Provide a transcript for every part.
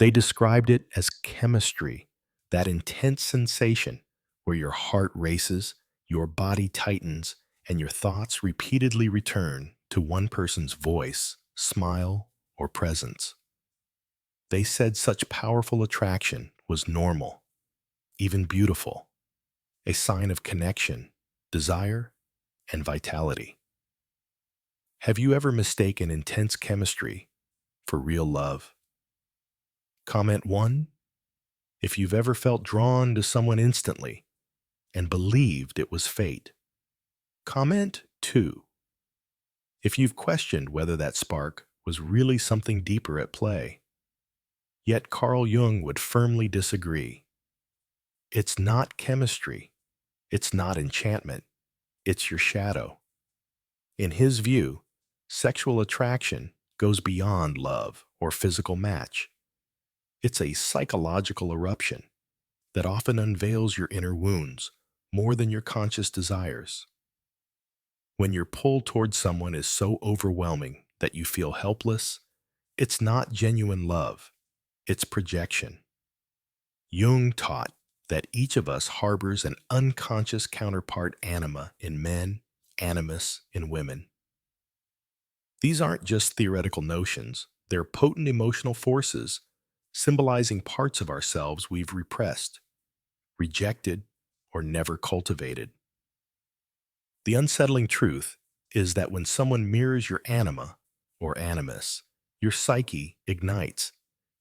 They described it as chemistry, that intense sensation where your heart races, your body tightens, and your thoughts repeatedly return to one person's voice, smile, or presence. They said such powerful attraction was normal, even beautiful, a sign of connection, desire, and vitality. Have you ever mistaken intense chemistry for real love? Comment 1. If you've ever felt drawn to someone instantly and believed it was fate. Comment 2. If you've questioned whether that spark was really something deeper at play. Yet Carl Jung would firmly disagree. It's not chemistry. It's not enchantment. It's your shadow. In his view, sexual attraction goes beyond love or physical match. It's a psychological eruption that often unveils your inner wounds more than your conscious desires. When your pull towards someone is so overwhelming that you feel helpless, it's not genuine love, it's projection. Jung taught that each of us harbors an unconscious counterpart anima in men, animus in women. These aren't just theoretical notions, they're potent emotional forces symbolizing parts of ourselves we've repressed, rejected, or never cultivated. The unsettling truth is that when someone mirrors your anima, or animus, your psyche ignites.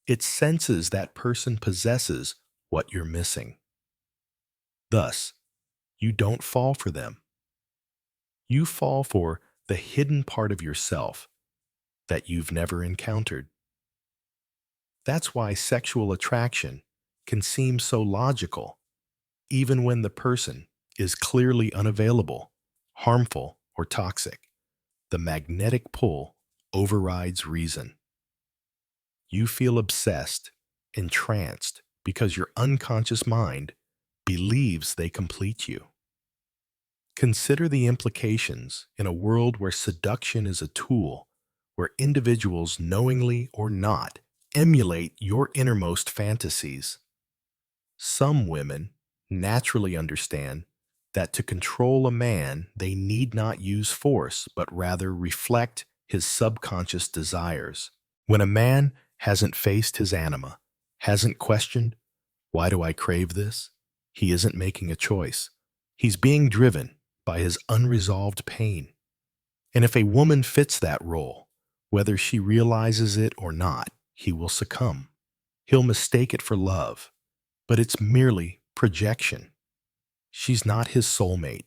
It senses that person possesses what you're missing. Thus, you don't fall for them. You fall for the hidden part of yourself that you've never encountered. That's why sexual attraction can seem so logical, even when the person is clearly unavailable, harmful, or toxic. The magnetic pull overrides reason. You feel obsessed, entranced, because your unconscious mind believes they complete you. Consider the implications in a world where seduction is a tool, where individuals, knowingly or not, emulate your innermost fantasies. Some women naturally understand that to control a man, they need not use force, but rather reflect his subconscious desires. When a man hasn't faced his anima, hasn't questioned, why do I crave this? He isn't making a choice. He's being driven by his unresolved pain. And if a woman fits that role, whether she realizes it or not, he will succumb. He'll mistake it for love, but it's merely projection. She's not his soulmate.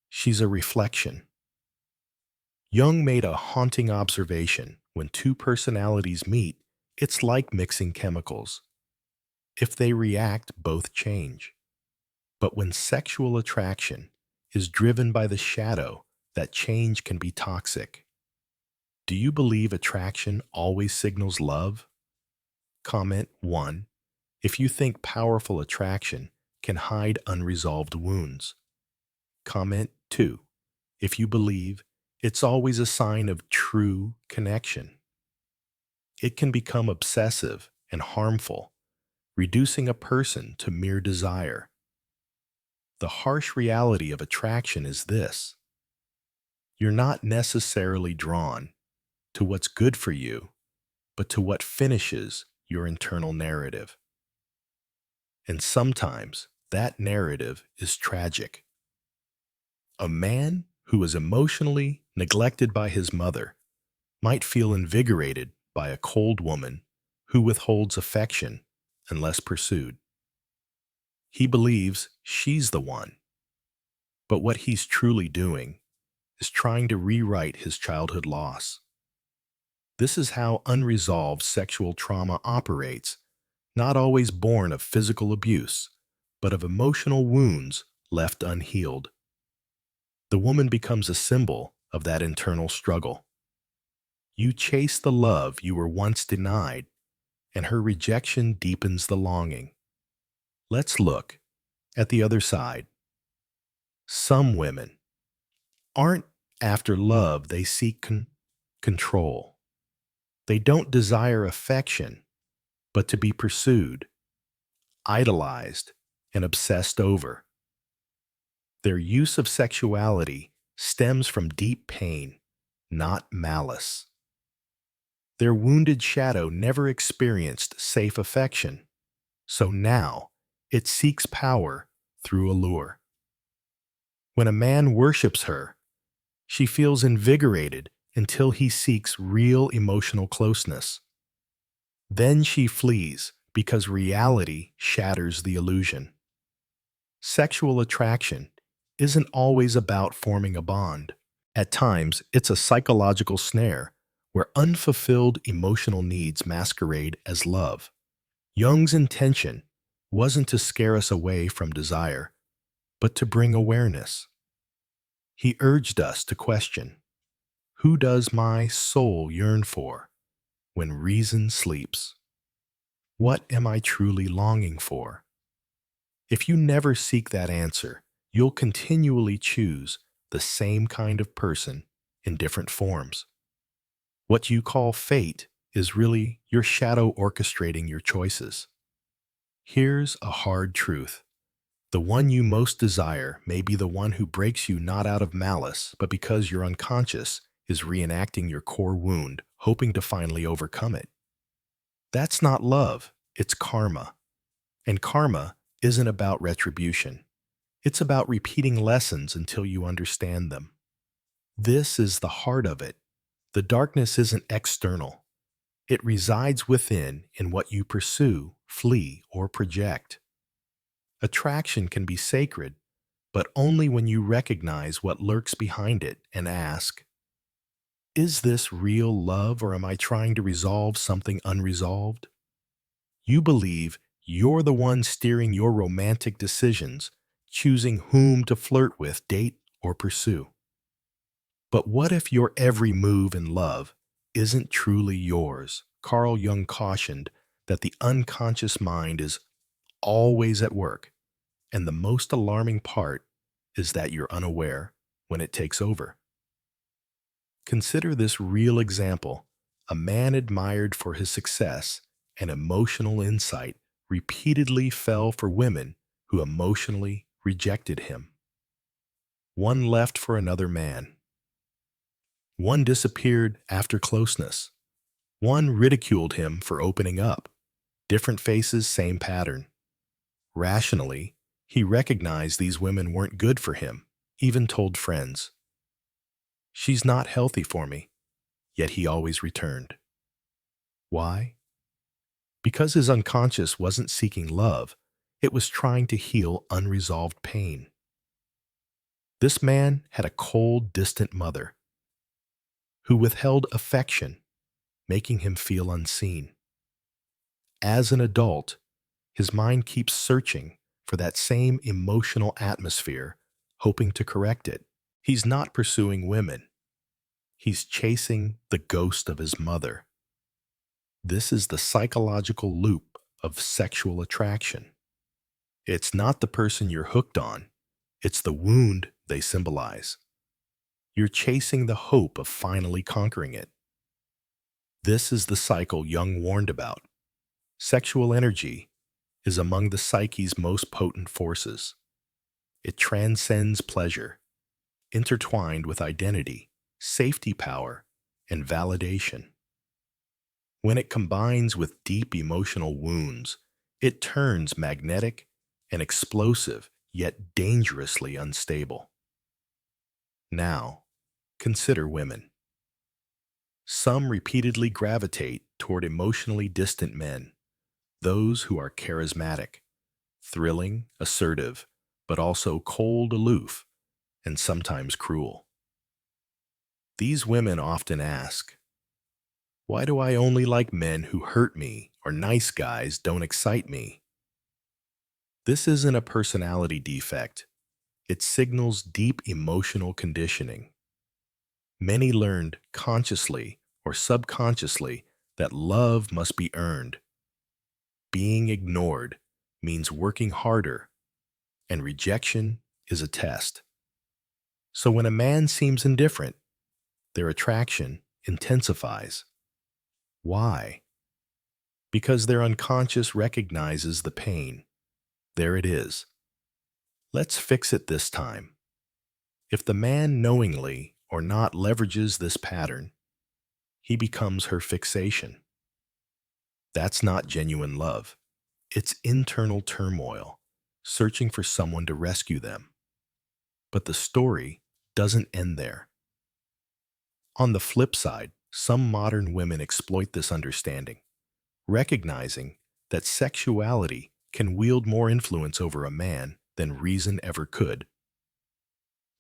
She's a reflection. Jung made a haunting observation. When two personalities meet, it's like mixing chemicals. If they react, both change. But when sexual attraction is driven by the shadow, that change can be toxic. Do you believe attraction always signals love? Comment 1. If you think powerful attraction can hide unresolved wounds. Comment 2. If you believe it's always a sign of true connection. It can become obsessive and harmful, reducing a person to mere desire. The harsh reality of attraction is this: you're not necessarily drawn to what's good for you, but to what finishes your internal narrative. And sometimes that narrative is tragic. A man who is emotionally neglected by his mother might feel invigorated by a cold woman who withholds affection unless pursued. He believes she's the one, but what he's truly doing is trying to rewrite his childhood loss. This is how unresolved sexual trauma operates, not always born of physical abuse, but of emotional wounds left unhealed. The woman becomes a symbol of that internal struggle. You chase the love you were once denied, and her rejection deepens the longing. Let's look at the other side. Some women aren't after love, they seek control. They don't desire affection, but to be pursued, idolized, and obsessed over. Their use of sexuality stems from deep pain, not malice. Their wounded shadow never experienced safe affection, so now it seeks power through allure. When a man worships her, she feels invigorated until he seeks real emotional closeness. Then she flees because reality shatters the illusion. Sexual attraction isn't always about forming a bond. At times, it's a psychological snare where unfulfilled emotional needs masquerade as love. Jung's intention wasn't to scare us away from desire, but to bring awareness. He urged us to question, who does my soul yearn for when reason sleeps? What am I truly longing for? If you never seek that answer, you'll continually choose the same kind of person in different forms. What you call fate is really your shadow orchestrating your choices. Here's a hard truth. The one you most desire may be the one who breaks you not out of malice, but because your unconscious is reenacting your core wound, hoping to finally overcome it. That's not love, it's karma. And karma isn't about retribution. It's about repeating lessons until you understand them. This is the heart of it. The darkness isn't external. It resides within in what you pursue, flee, or project. Attraction can be sacred, but only when you recognize what lurks behind it and ask, is this real love or am I trying to resolve something unresolved? You believe you're the one steering your romantic decisions, choosing whom to flirt with, date, or pursue. But what if your every move in love isn't truly yours? Carl Jung cautioned that the unconscious mind is always at work, and the most alarming part is that you're unaware when it takes over. Consider this real example. A man admired for his success and emotional insight repeatedly fell for women who emotionally rejected him. One left for another man. One disappeared after closeness. One ridiculed him for opening up. Different faces, same pattern. Rationally, he recognized these women weren't good for him, even told friends, "She's not healthy for me," yet he always returned. Why? Because his unconscious wasn't seeking love, it was trying to heal unresolved pain. This man had a cold, distant mother who withheld affection, making him feel unseen. As an adult, his mind keeps searching for that same emotional atmosphere, hoping to correct it. He's not pursuing women. He's chasing the ghost of his mother. This is the psychological loop of sexual attraction. It's not the person you're hooked on, it's the wound they symbolize. You're chasing the hope of finally conquering it. This is the cycle Jung warned about. Sexual energy is among the psyche's most potent forces. It transcends pleasure, intertwined with identity, safety power, and validation. When it combines with deep emotional wounds, it turns magnetic and explosive, yet dangerously unstable. Now, consider women. Some repeatedly gravitate toward emotionally distant men, those who are charismatic, thrilling, assertive, but also cold, aloof, and sometimes cruel. These women often ask, why do I only like men who hurt me or nice guys don't excite me? This isn't a personality defect. It signals deep emotional conditioning. Many learned consciously or subconsciously that love must be earned. Being ignored means working harder, and rejection is a test. So when a man seems indifferent, their attraction intensifies. Why? Because their unconscious recognizes the pain. There it is. Let's fix it this time. If the man knowingly or not leverages this pattern, he becomes her fixation. That's not genuine love. It's internal turmoil, searching for someone to rescue them. But the story doesn't end there. On the flip side, some modern women exploit this understanding, recognizing that sexuality can wield more influence over a man than reason ever could.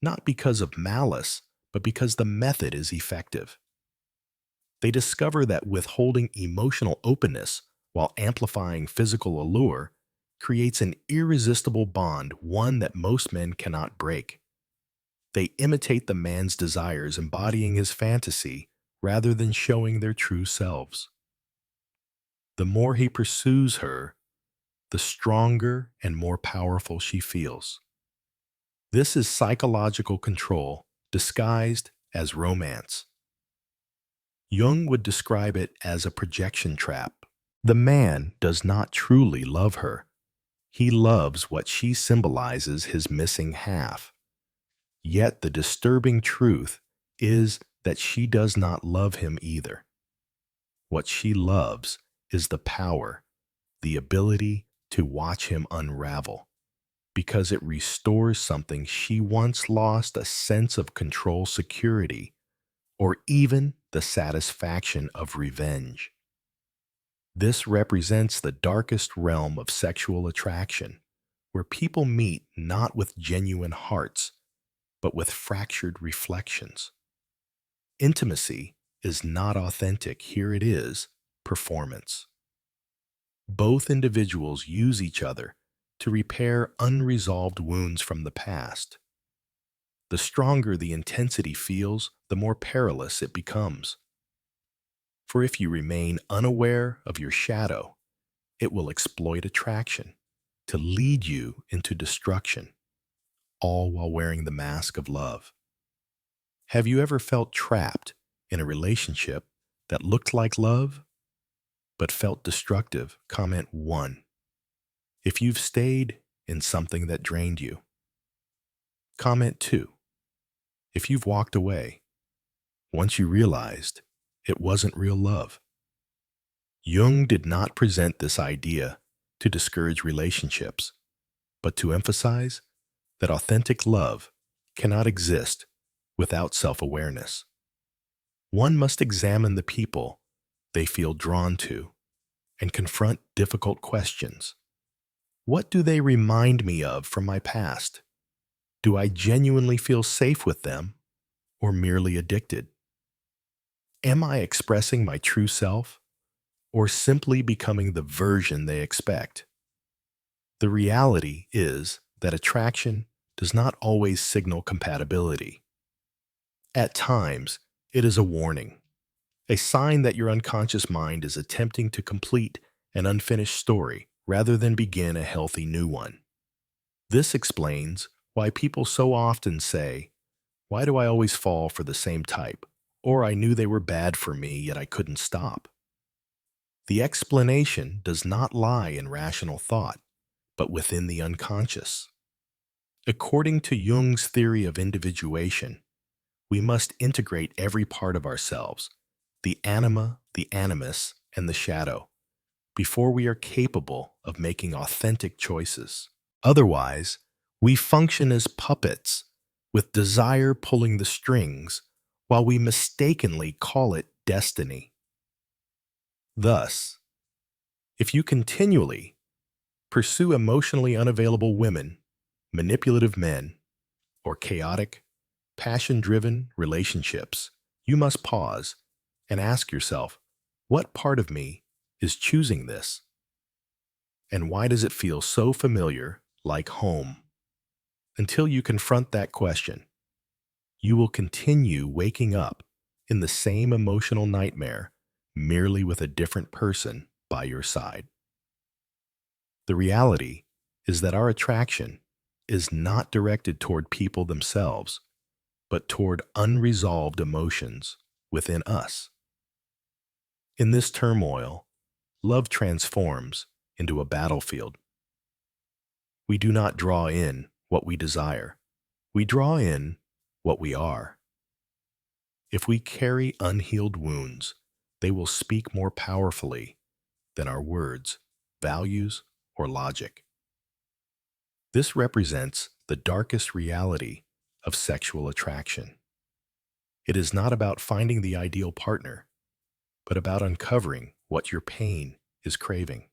Not because of malice, but because the method is effective. They discover that withholding emotional openness while amplifying physical allure creates an irresistible bond, one that most men cannot break. They imitate the man's desires, embodying his fantasy rather than showing their true selves. The more he pursues her, the stronger and more powerful she feels. This is psychological control disguised as romance. Jung would describe it as a projection trap. The man does not truly love her. He loves what she symbolizes, his missing half. Yet the disturbing truth is that she does not love him either. What she loves is the power, the ability to watch him unravel, because it restores something she once lost: a sense of control, security, or even the satisfaction of revenge. This represents the darkest realm of sexual attraction, where people meet not with genuine hearts, but with fractured reflections. Intimacy is not authentic. Here it is, performance. Both individuals use each other to repair unresolved wounds from the past. The stronger the intensity feels, the more perilous it becomes. For if you remain unaware of your shadow, it will exploit attraction to lead you into destruction, all while wearing the mask of love. Have you ever felt trapped in a relationship that looked like love, but felt destructive? Comment 1. If you've stayed in something that drained you. Comment 2. If you've walked away once you realized it wasn't real love. Jung did not present this idea to discourage relationships, but to emphasize that authentic love cannot exist without self-awareness. One must examine the people they feel drawn to and confront difficult questions. What do they remind me of from my past? Do I genuinely feel safe with them or merely addicted? Am I expressing my true self or simply becoming the version they expect? The reality is that attraction does not always signal compatibility. At times, it is a warning, a sign that your unconscious mind is attempting to complete an unfinished story rather than begin a healthy new one. This explains why people so often say, "Why do I always fall for the same type?" Or, "I knew they were bad for me, yet I couldn't stop." The explanation does not lie in rational thought, but within the unconscious. According to Jung's theory of individuation, we must integrate every part of ourselves, the anima, the animus, and the shadow, before we are capable of making authentic choices. Otherwise, we function as puppets, with desire pulling the strings, while we mistakenly call it destiny. Thus, if you continually pursue emotionally unavailable women, manipulative men, or chaotic, passion-driven relationships, you must pause and ask yourself, what part of me is choosing this? And why does it feel so familiar, like home? Until you confront that question, you will continue waking up in the same emotional nightmare, merely with a different person by your side. The reality is that our attraction is not directed toward people themselves, but toward unresolved emotions within us. In this turmoil, Love transforms into a battlefield. We do not draw in what we desire. We draw in what we are. If we carry unhealed wounds, they will speak more powerfully than our words, values, or logic. This represents the darkest reality of sexual attraction. It is not about finding the ideal partner, but about uncovering what your pain is craving.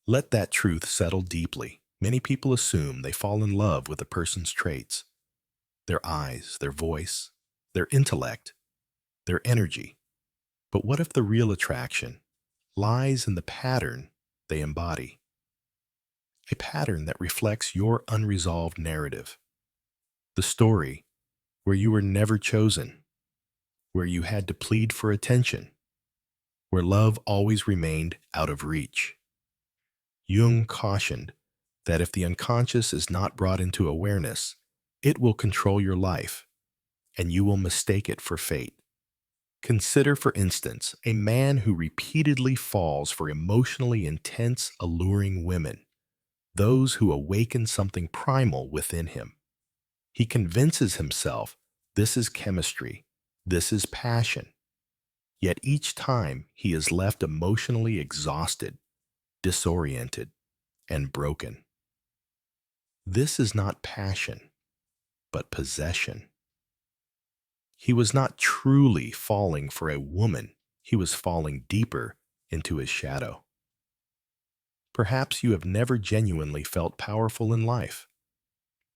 Let that truth settle deeply. Many people assume they fall in love with a person's traits, their eyes, their voice, their intellect, their energy. But what if the real attraction lies in the pattern they embody? A pattern that reflects your unresolved narrative, the story where you were never chosen, where you had to plead for attention, where love always remained out of reach. Jung cautioned that if the unconscious is not brought into awareness, it will control your life, and you will mistake it for fate. Consider, for instance, a man who repeatedly falls for emotionally intense, alluring women, those who awaken something primal within him. He convinces himself this is chemistry, this is passion. Yet each time he is left emotionally exhausted, disoriented, and broken. This is not passion, but possession. He was not truly falling for a woman, he was falling deeper into his shadow. Perhaps you have never genuinely felt powerful in life.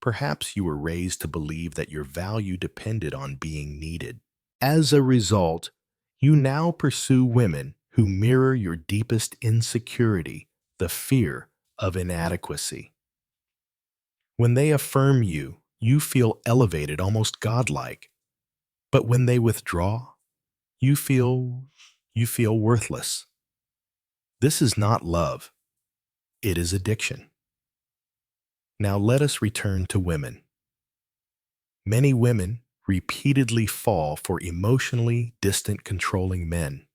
Perhaps you were raised to believe that your value depended on being needed. As a result, you now pursue women who mirror your deepest insecurity, the fear of inadequacy. When they affirm you, you feel elevated, almost godlike. But when they withdraw, you feel worthless. This is not love. It is addiction. Now let us return to women. Many women repeatedly fall for emotionally distant, controlling men.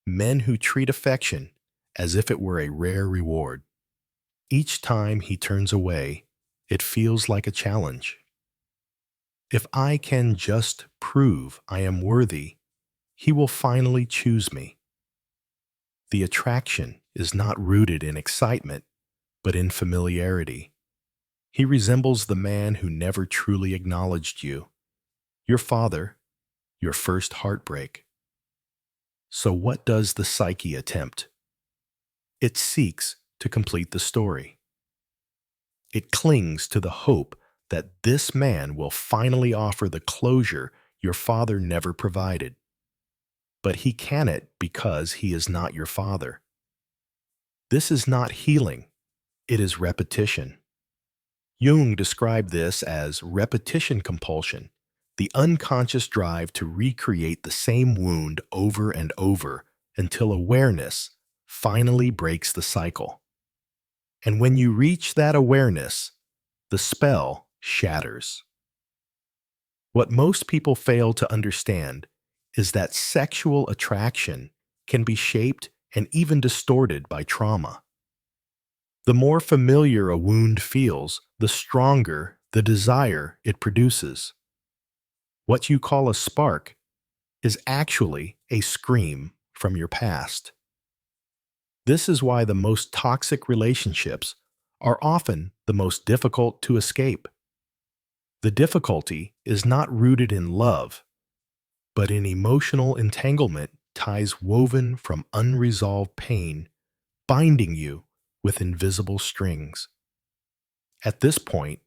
Men who treat affection as if it were a rare reward. Each time he turns away, it feels like a challenge. If I can just prove I am worthy, he will finally choose me. The attraction is not rooted in excitement, but in familiarity. He resembles the man who never truly acknowledged you, your father, your first heartbreak. So what does the psyche attempt? It seeks to complete the story. It clings to the hope that this man will finally offer the closure your father never provided. But he cannot because he is not your father. This is not healing, it is repetition. Jung described this as repetition compulsion, the unconscious drive to recreate the same wound over and over until awareness finally breaks the cycle. And when you reach that awareness, the spell shatters. What most people fail to understand is that sexual attraction can be shaped and even distorted by trauma. The more familiar a wound feels, the stronger the desire it produces. What you call a spark is actually a scream from your past. This is why the most toxic relationships are often the most difficult to escape. The difficulty is not rooted in love, but in emotional entanglement, ties woven from unresolved pain, binding you with invisible strings. At this point,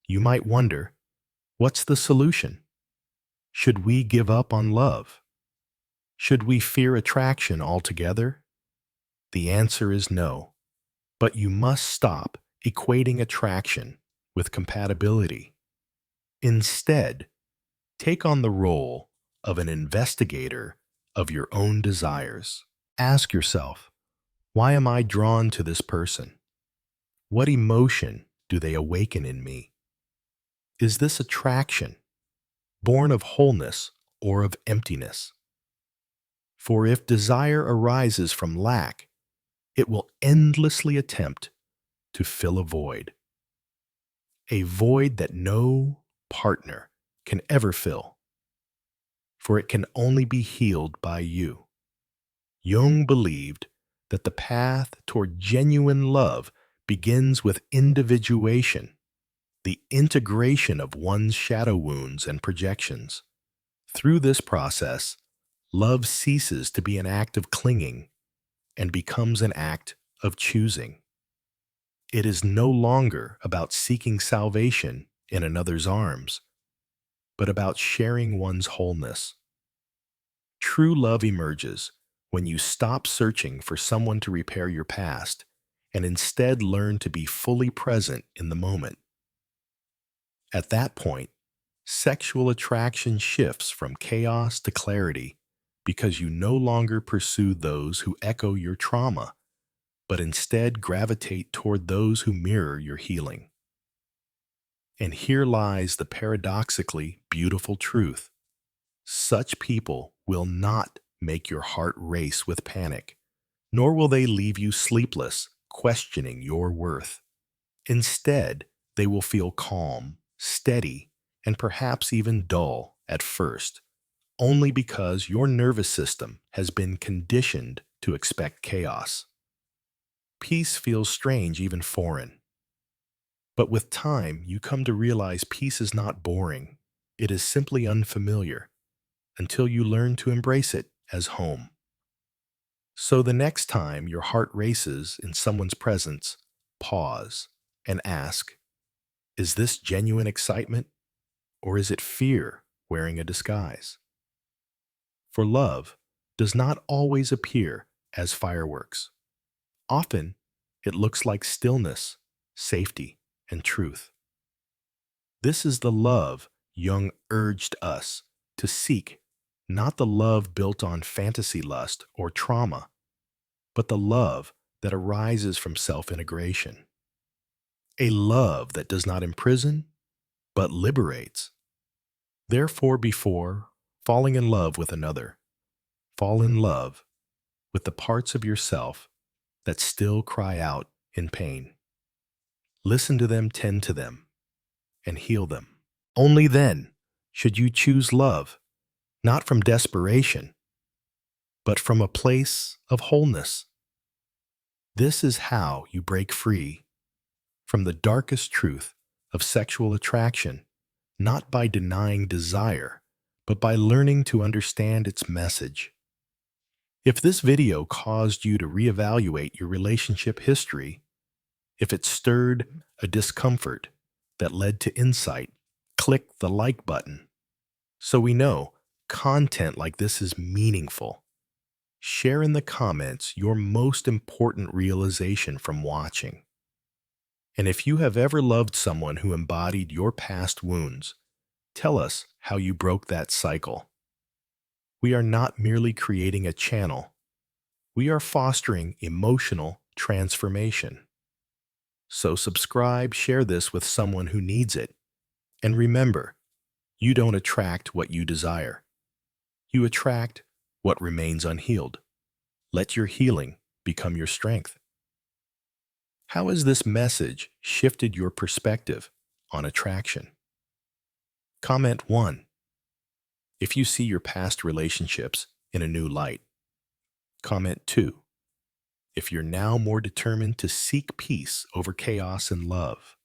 you might wonder, what's the solution? Should we give up on love? Should we fear attraction altogether? The answer is no, but you must stop equating attraction with compatibility. Instead, take on the role of an investigator of your own desires. Ask yourself, why am I drawn to this person? What emotion do they awaken in me? Is this attraction born of wholeness or of emptiness? For if desire arises from lack, it will endlessly attempt to fill a void that no partner can ever fill, for it can only be healed by you. Jung believed that the path toward genuine love begins with individuation, the integration of one's shadow wounds and projections. Through this process, love ceases to be an act of clinging and becomes an act of choosing. It is no longer about seeking salvation in another's arms, but about sharing one's wholeness. True love emerges when you stop searching for someone to repair your past and instead learn to be fully present in the moment. At that point, sexual attraction shifts from chaos to clarity because you no longer pursue those who echo your trauma, but instead gravitate toward those who mirror your healing. And here lies the paradoxically beautiful truth. Such people will not make your heart race with panic, nor will they leave you sleepless, questioning your worth. Instead, they will feel calm, steady, and perhaps even dull at first, only because your nervous system has been conditioned to expect chaos. Peace feels strange, even foreign. But with time, you come to realize peace is not boring. It is simply unfamiliar, until you learn to embrace it as home. So the next time your heart races in someone's presence, pause and ask, is this genuine excitement, or is it fear wearing a disguise? For love does not always appear as fireworks. Often, it looks like stillness, safety, and truth. This is the love Jung urged us to seek, not the love built on fantasy lust or trauma, but the love that arises from self-integration. A love that does not imprison, but liberates. Therefore, before falling in love with another, fall in love with the parts of yourself that still cry out in pain. Listen to them, tend to them, and heal them. Only then should you choose love, not from desperation, but from a place of wholeness. This is how you break free from the darkest truth of sexual attraction, not by denying desire, but by learning to understand its message. If this video caused you to reevaluate your relationship history, if it stirred a discomfort that led to insight, click the like button so we know content like this is meaningful. Share in the comments your most important realization from watching. And if you have ever loved someone who embodied your past wounds, tell us how you broke that cycle. We are not merely creating a channel. We are fostering emotional transformation. So subscribe, share this with someone who needs it. And remember, you don't attract what you desire. You attract what remains unhealed. Let your healing become your strength. How has this message shifted your perspective on attraction? Comment 1 if you see your past relationships in a new light. Comment 2 if you're now more determined to seek peace over chaos and love.